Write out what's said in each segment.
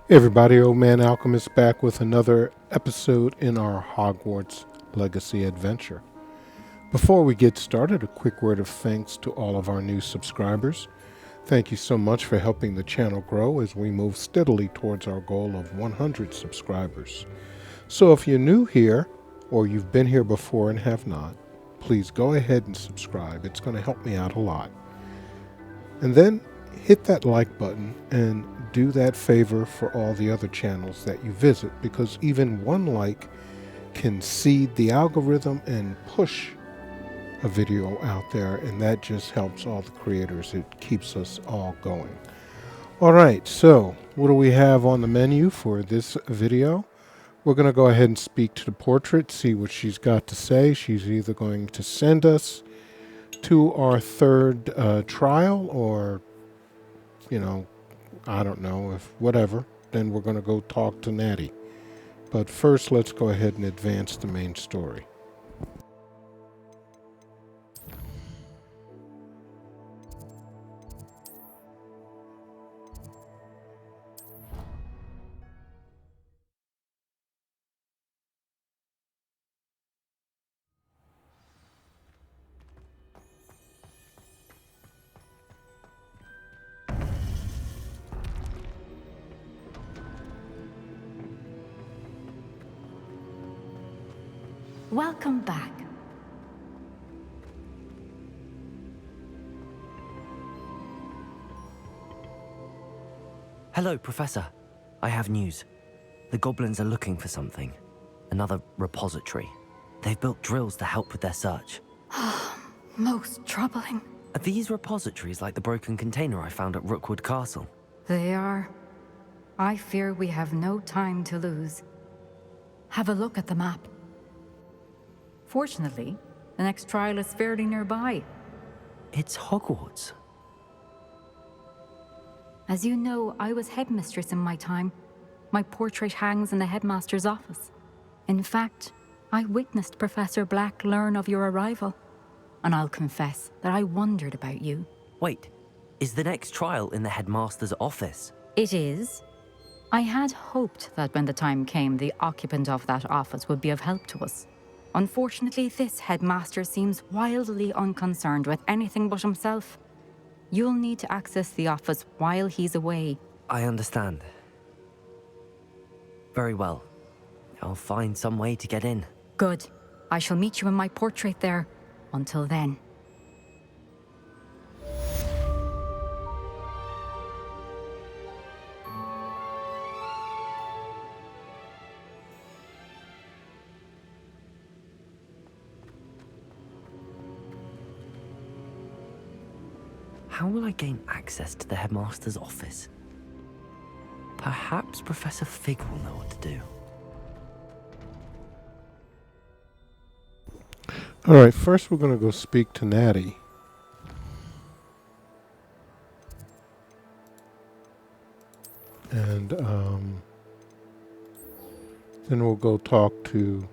Hey everybody, Old Man Alchemist back with another episode in our Hogwarts Legacy adventure. Before we get started, a quick word of thanks to all of our new subscribers. Thank you so much for helping the channel grow as we move steadily towards our goal of 100 subscribers. So if you're new here, or you've been here before and have not, please go ahead and subscribe. It's going to help me out a lot. And then hit that like button and do that favor for all the other channels that you visit, because even one like can seed the algorithm and push a video out there, and that just helps all the creators. It keeps us all going. Alright, so what do we have on the menu for this video? We're going to go ahead and speak to the portrait, see what she's got to say. She's either going to send us to our third trial, or I don't know, if whatever, then we're going to go talk to Natty. But first, let's go ahead and advance the main story. Welcome back. Hello, Professor. I have news. The goblins are looking for something. Another repository. They've built drills to help with their search. Most troubling. Are these repositories like the broken container I found at Rookwood Castle? They are. I fear we have no time to lose. Have a look at the map. Fortunately, the next trial is fairly nearby. It's Hogwarts. As you know, I was headmistress in my time. My portrait hangs in the headmaster's office. In fact, I witnessed Professor Black learn of your arrival. And I'll confess that I wondered about you. Wait, is the next trial in the headmaster's office? It is. I had hoped that when the time came, the occupant of that office would be of help to us. Unfortunately, this headmaster seems wildly unconcerned with anything but himself. You'll need to access the office while he's away. I understand. Very well. I'll find some way to get in. Good. I shall meet you in my portrait there. Until then. How will I gain access to the headmaster's office? Perhaps Professor Fig will know what to do. Alright, first we're going to go speak to Natty. And then we'll go talk to...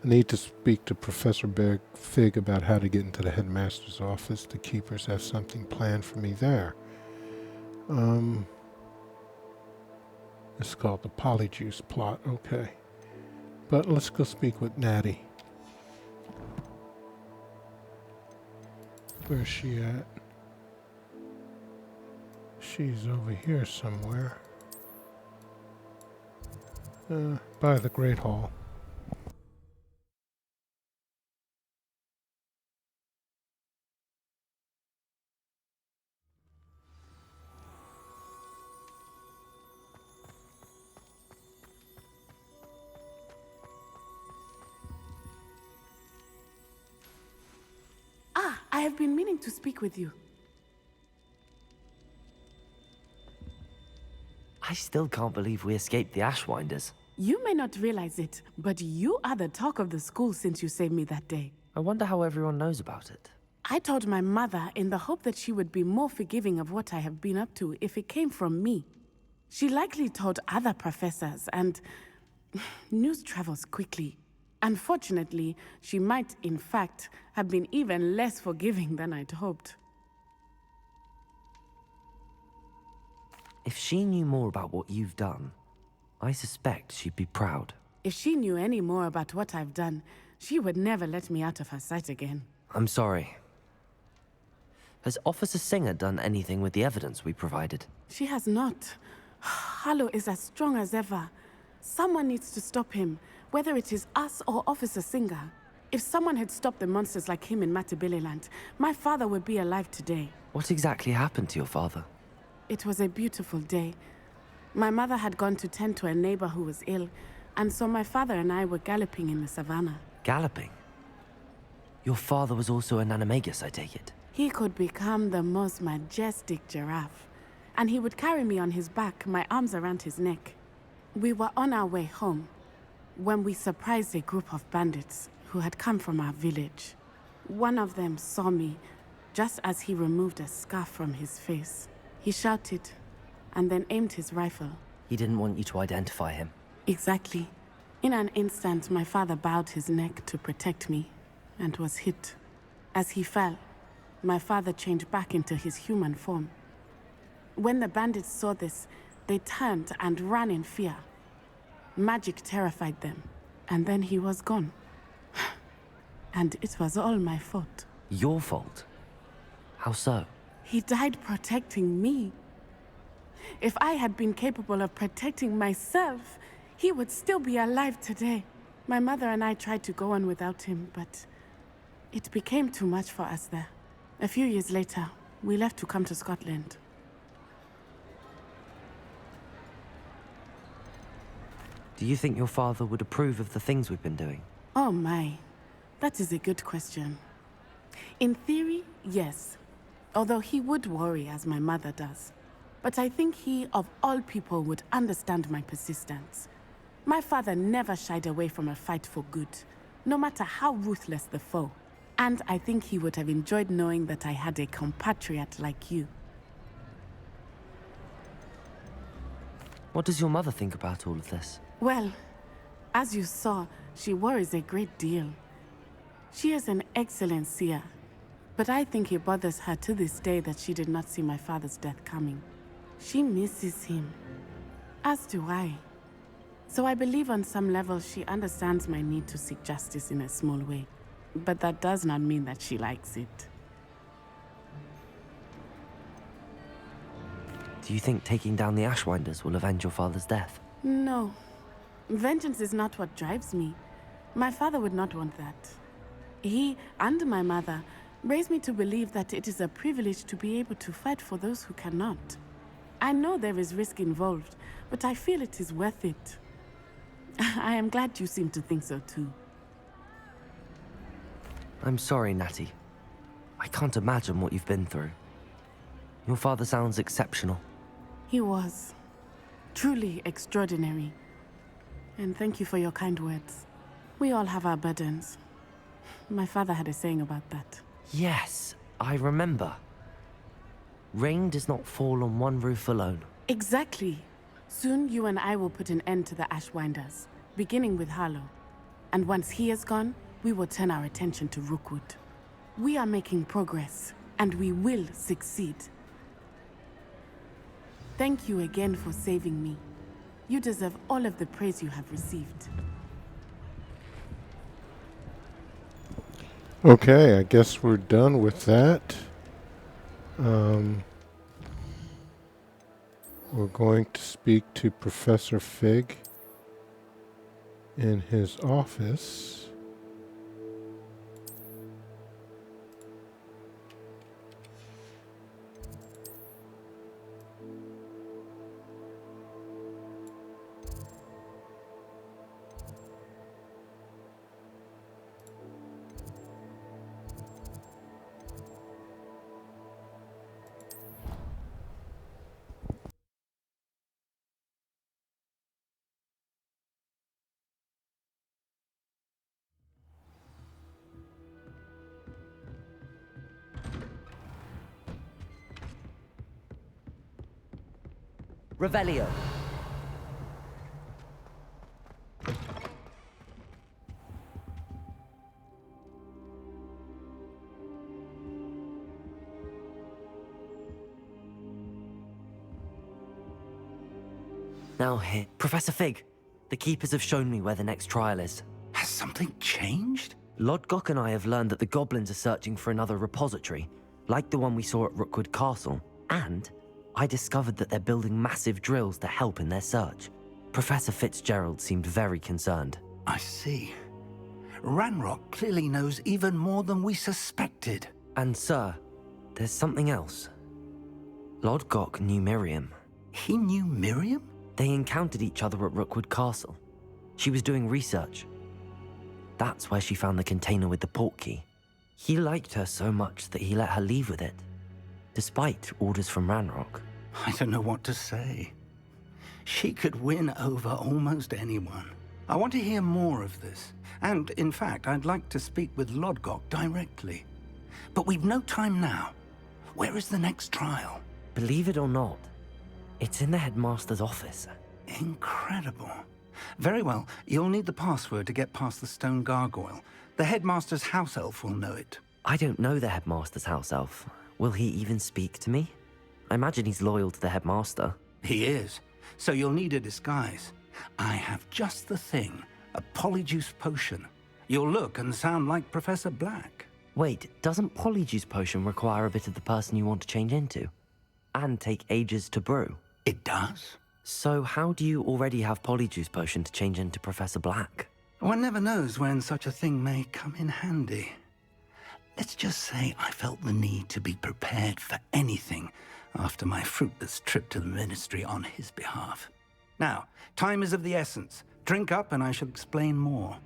I need to speak to Professor Fig about how to get into the headmaster's office. The keepers have something planned for me there. It's called the Polyjuice plot, okay. But let's go speak with Natty. Where's she at? She's over here somewhere. By the Great Hall. I have been meaning to speak with you. I still can't believe we escaped the Ashwinders. You may not realize it, but you are the talk of the school since you saved me that day. I wonder how everyone knows about it. I told my mother in the hope that she would be more forgiving of what I have been up to if it came from me. She likely told other professors, and news travels quickly. Unfortunately, she might, in fact, have been even less forgiving than I'd hoped. If she knew more about what you've done, I suspect she'd be proud. If she knew any more about what I've done, she would never let me out of her sight again. I'm sorry. Has Officer Singer done anything with the evidence we provided? She has not. Harlow is as strong as ever. Someone needs to stop him, whether it is us or Officer Singer. If someone had stopped the monsters like him in Matabeleland, my father would be alive today. What exactly happened to your father? It was a beautiful day. My mother had gone to tend to a neighbor who was ill, and so my father and I were galloping in the savannah. Galloping? Your father was also an animagus, I take it? He could become the most majestic giraffe, and he would carry me on his back, my arms around his neck. We were on our way home when we surprised a group of bandits who had come from our village. One of them saw me just as he removed a scarf from his face. He shouted and then aimed his rifle. He didn't want you to identify him. Exactly. In an instant, my father bowed his neck to protect me and was hit. As he fell, my father changed back into his human form. When the bandits saw this, they turned and ran in fear. Magic terrified them, and then he was gone. And it was all my fault. Your fault? How so? He died protecting me. If I had been capable of protecting myself, he would still be alive today. My mother and I tried to go on without him, but it became too much for us there. A few years later, we left to come to Scotland. Do you think your father would approve of the things we've been doing? Oh my, that is a good question. In theory, yes. Although he would worry, as my mother does. But I think he, of all people, would understand my persistence. My father never shied away from a fight for good, no matter how ruthless the foe. And I think he would have enjoyed knowing that I had a compatriot like you. What does your mother think about all of this? Well, as you saw, she worries a great deal. She is an excellent seer, but I think it bothers her to this day that she did not see my father's death coming. She misses him, as do I. So I believe on some level she understands my need to seek justice in a small way. But that does not mean that she likes it. Do you think taking down the Ashwinders will avenge your father's death? No. Vengeance is not what drives me. My father would not want that. He and my mother raised me to believe that it is a privilege to be able to fight for those who cannot. I know there is risk involved, but I feel it is worth it. I am glad you seem to think so too. I'm sorry, Natty. I can't imagine what you've been through. Your father sounds exceptional. He was. Truly extraordinary. And thank you for your kind words. We all have our burdens. My father had a saying about that. Yes, I remember. Rain does not fall on one roof alone. Exactly. Soon you and I will put an end to the Ashwinders, beginning with Harlow. And once he is gone, we will turn our attention to Rookwood. We are making progress, and we will succeed. Thank you again for saving me. You deserve all of the praise you have received. Okay, I guess we're done with that. We're going to speak to Professor Fig in his office. Revelio. Now here, Professor Fig, the Keepers have shown me where the next trial is. Has something changed? Lodgok and I have learned that the goblins are searching for another repository, like the one we saw at Rookwood Castle, and I discovered that they're building massive drills to help in their search. Professor Fitzgerald seemed very concerned. I see. Ranrock clearly knows even more than we suspected. And sir, there's something else. Lodgok knew Miriam. He knew Miriam? They encountered each other at Rookwood Castle. She was doing research. That's where she found the container with the portkey. He liked her so much that he let her leave with it, despite orders from Ranrock. I don't know what to say. She could win over almost anyone. I want to hear more of this. And, in fact, I'd like to speak with Lodgok directly. But we've no time now. Where is the next trial? Believe it or not, it's in the headmaster's office. Incredible. Very well. You'll need the password to get past the stone gargoyle. The headmaster's house elf will know it. I don't know the headmaster's house elf. Will he even speak to me? I imagine he's loyal to the headmaster. He is. So you'll need a disguise. I have just the thing. A polyjuice potion. You'll look and sound like Professor Black. Wait, doesn't Polyjuice Potion require a bit of the person you want to change into? And take ages to brew? It does? So how do you already have Polyjuice Potion to change into Professor Black? One never knows when such a thing may come in handy. Let's just say I felt the need to be prepared for anything after my fruitless trip to the Ministry on his behalf. Now, time is of the essence. Drink up and I shall explain more.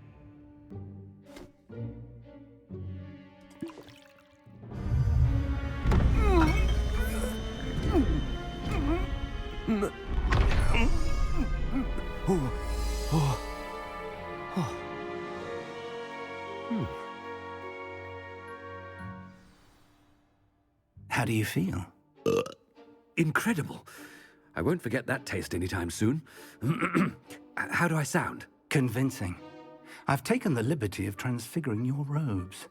How do you feel? Incredible. I won't forget that taste anytime soon. How do I sound? Convincing. I've taken the liberty of transfiguring your robes.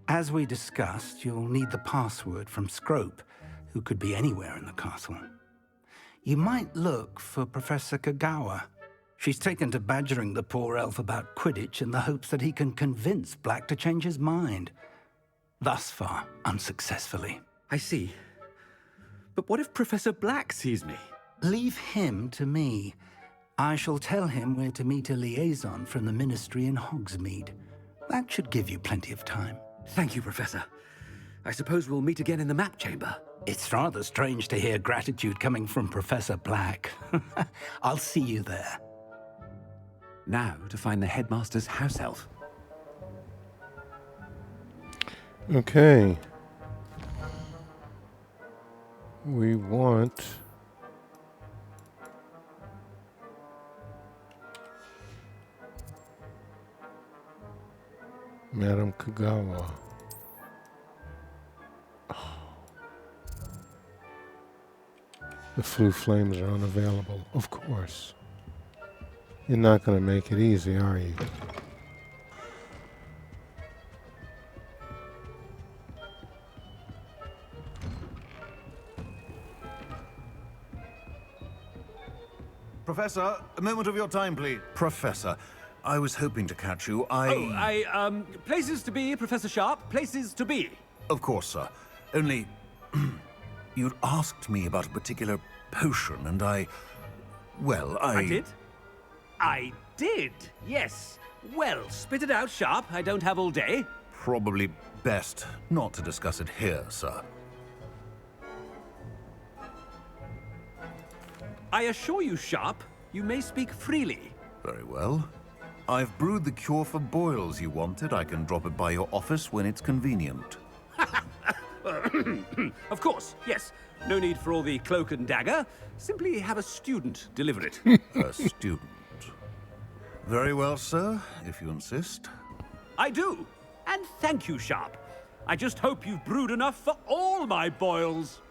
As we discussed, you'll need the password from Scrope, who could be anywhere in the castle. You might look for Professor Kagawa. She's taken to badgering the poor elf about Quidditch in the hopes that he can convince Black to change his mind. Thus far, unsuccessfully. I see. But what if Professor Black sees me? Leave him to me. I shall tell him where to meet a liaison from the Ministry in Hogsmeade. That should give you plenty of time. Thank you, Professor. I suppose we'll meet again in the map chamber. It's rather strange to hear gratitude coming from Professor Black. I'll see you there. Now to find the headmaster's house elf. Okay. We want Madame Kagawa. The flu flames are unavailable, of course. You're not going to make it easy, are you? Professor, a moment of your time, please. Professor, I was hoping to catch you. Places to be, Professor Sharp. Places to be. Of course, sir. Only... you'd asked me about a particular potion, and well, I did? I did, yes. Well, spit it out, Sharp. I don't have all day. Probably best not to discuss it here, sir. I assure you, Sharp, you may speak freely. Very well. I've brewed the cure for boils you wanted. I can drop it by your office when it's convenient. Of course, yes. No need for all the cloak and dagger. Simply have a student deliver it. A student. Very well, sir, if you insist. I do. And thank you, Sharp. I just hope you've brewed enough for all my boils.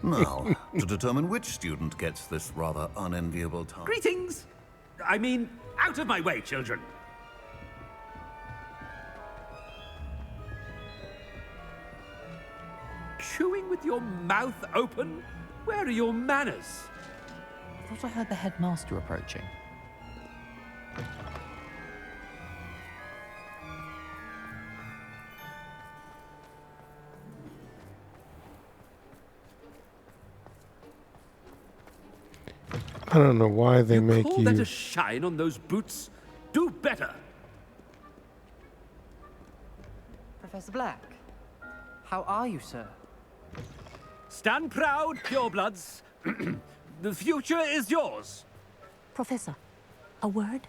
Now, to determine which student gets this rather unenviable task. Greetings! I mean, out of my way, children. Chewing with your mouth open? Where are your manners? thought I heard the headmaster approaching. I don't know why they make Call you... that a shine on those boots? Do better! Professor Black, how are you, sir? Stand proud, purebloods. The future is yours. Professor, a word?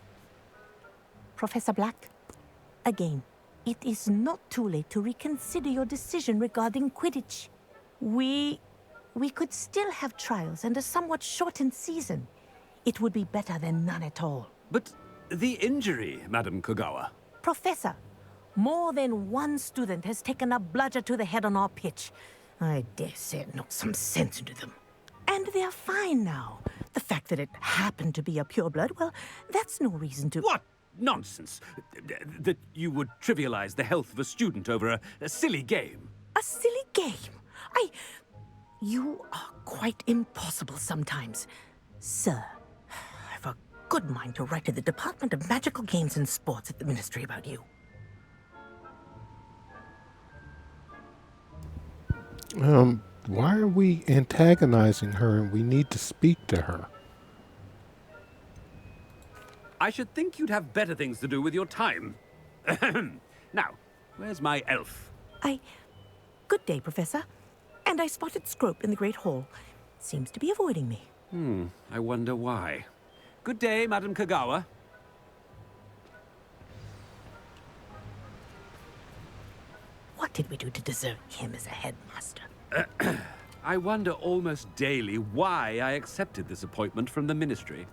Professor Black, again, it is not too late to reconsider your decision regarding Quidditch. We could still have trials and a somewhat shortened season. It would be better than none at all. But the injury, Madam Kogawa. Professor, more than one student has taken a bludger to the head on our pitch. I dare say it knocked some sense into them. And they're fine now. The fact that it happened to be a pureblood, well, that's no reason to... What nonsense! That you would trivialize the health of a student over a silly game. A silly game? You are quite impossible sometimes. Sir, I've a good mind to write to the Department of Magical Games and Sports at the Ministry about you. Why are we antagonizing her and we need to speak to her? I should think you'd have better things to do with your time. Now, where's my elf? Good day, Professor. And I spotted Scrope in the Great Hall. Seems to be avoiding me. I wonder why. Good day, Madam Kogawa. What did we do to deserve him as a headmaster? I wonder almost daily why I accepted this appointment from the Ministry.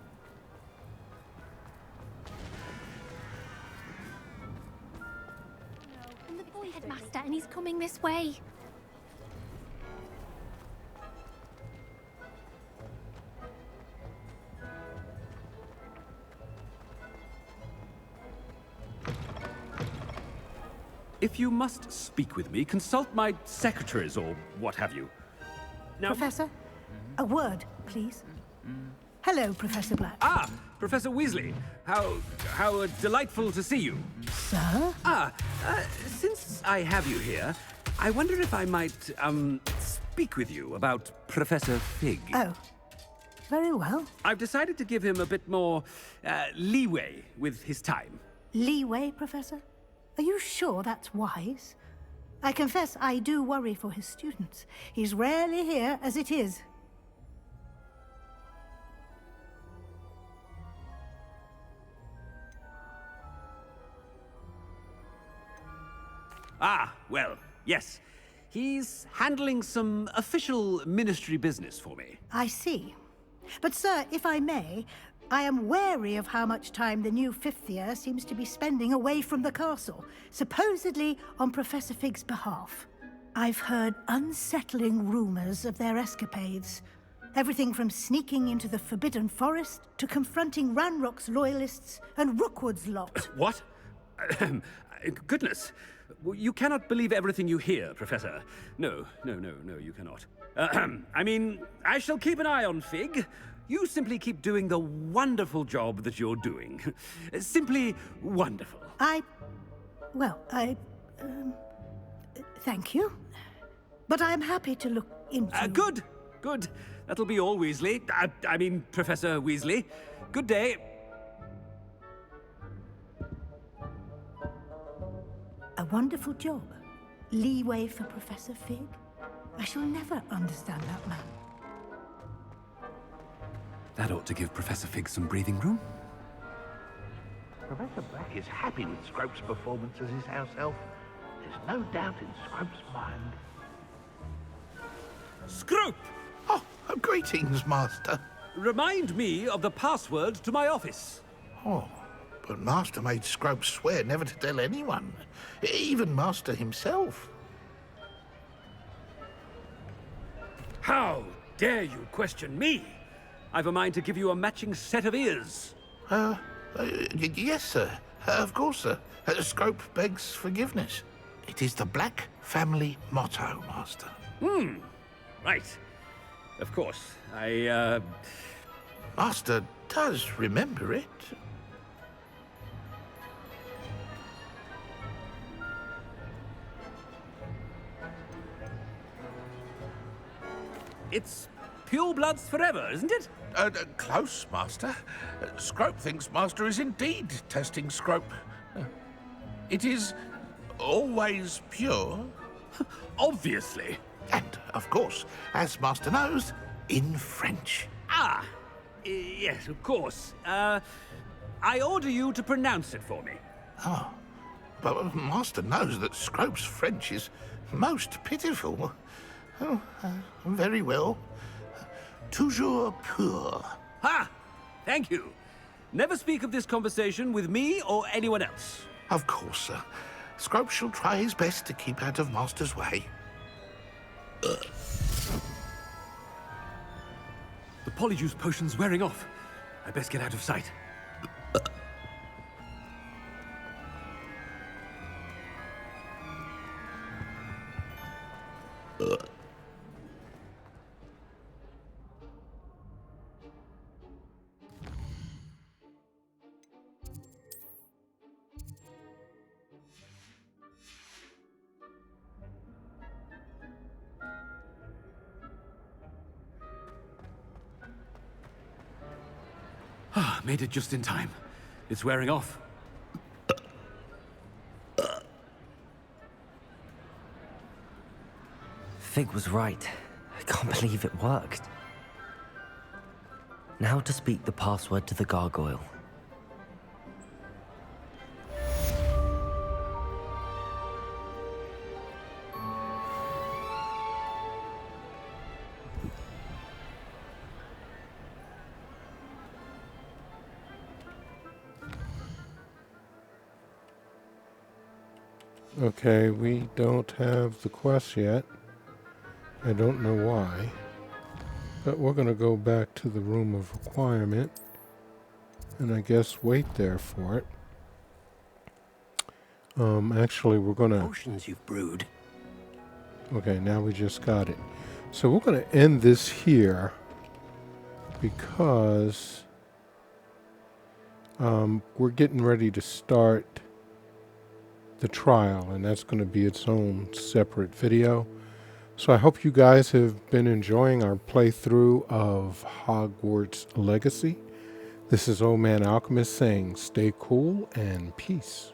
I'm the boy headmaster, and he's coming this way. If you must speak with me, consult my secretaries or what have you. Now, Professor, a word, please. Hello, Professor Black. Ah, Professor Weasley. How delightful to see you. Sir? Since I have you here, I wonder if I might, speak with you about Professor Fig. Oh, very well. I've decided to give him a bit more, leeway with his time. Leeway, Professor? Are you sure that's wise? I confess I do worry for his students. He's rarely here as it is. Ah, well, yes. He's handling some official ministry business for me. I see. But, sir, if I may, I am wary of how much time the new fifth year seems to be spending away from the castle, supposedly on Professor Fig's behalf. I've heard unsettling rumors of their escapades. Everything from sneaking into the Forbidden Forest to confronting Ranrock's loyalists and Rookwood's lot. What? Goodness. You cannot believe everything you hear, Professor. No, you cannot. I mean, I shall keep an eye on Fig. You simply keep doing the wonderful job that you're doing. Simply wonderful. Thank you. But I'm happy to look into... Good. That'll be all, Weasley. I mean, Professor Weasley. Good day. A wonderful job. Leeway for Professor Fig. I shall never understand that man. That ought to give Professor Fig some breathing room. Professor Black is happy with Scrope's performance as his house elf. There's no doubt in Scrope's mind. Scrope! Oh, greetings, Master. Remind me of the password to my office. Oh, but Master made Scrope swear never to tell anyone, even Master himself. How dare you question me? I've a mind to give you a matching set of ears. Yes, sir. Of course, sir. Scrope begs forgiveness. It is the Black family motto, Master. Right. Of course. Master does remember it. It's pure bloods forever, isn't it? Close, Master. Scrope thinks Master is indeed testing Scrope. It is always pure. Obviously. And, of course, as Master knows, in French. Ah, yes, of course. I order you to pronounce it for me. Oh, but Master knows that Scrope's French is most pitiful. Oh, very well. Toujours pur. Ha! Thank you. Never speak of this conversation with me or anyone else. Of course, sir. Scrope shall try his best to keep out of Master's way. The polyjuice potion's wearing off. I best get out of sight. Made it just in time. It's wearing off. Fig was right. I can't believe it worked. Now to speak the password to the gargoyle. Okay, we don't have the quest yet. I don't know why. But we're going to go back to the room of requirement. And I guess wait there for it. Actually, we're going to... Potions you've brewed. Okay, now we just got it. So we're going to end this here. Because... we're getting ready to start the trial, and that's going to be its own separate video. So I hope you guys have been enjoying our playthrough of Hogwarts Legacy. This is Old Man Alchemist saying stay cool and peace.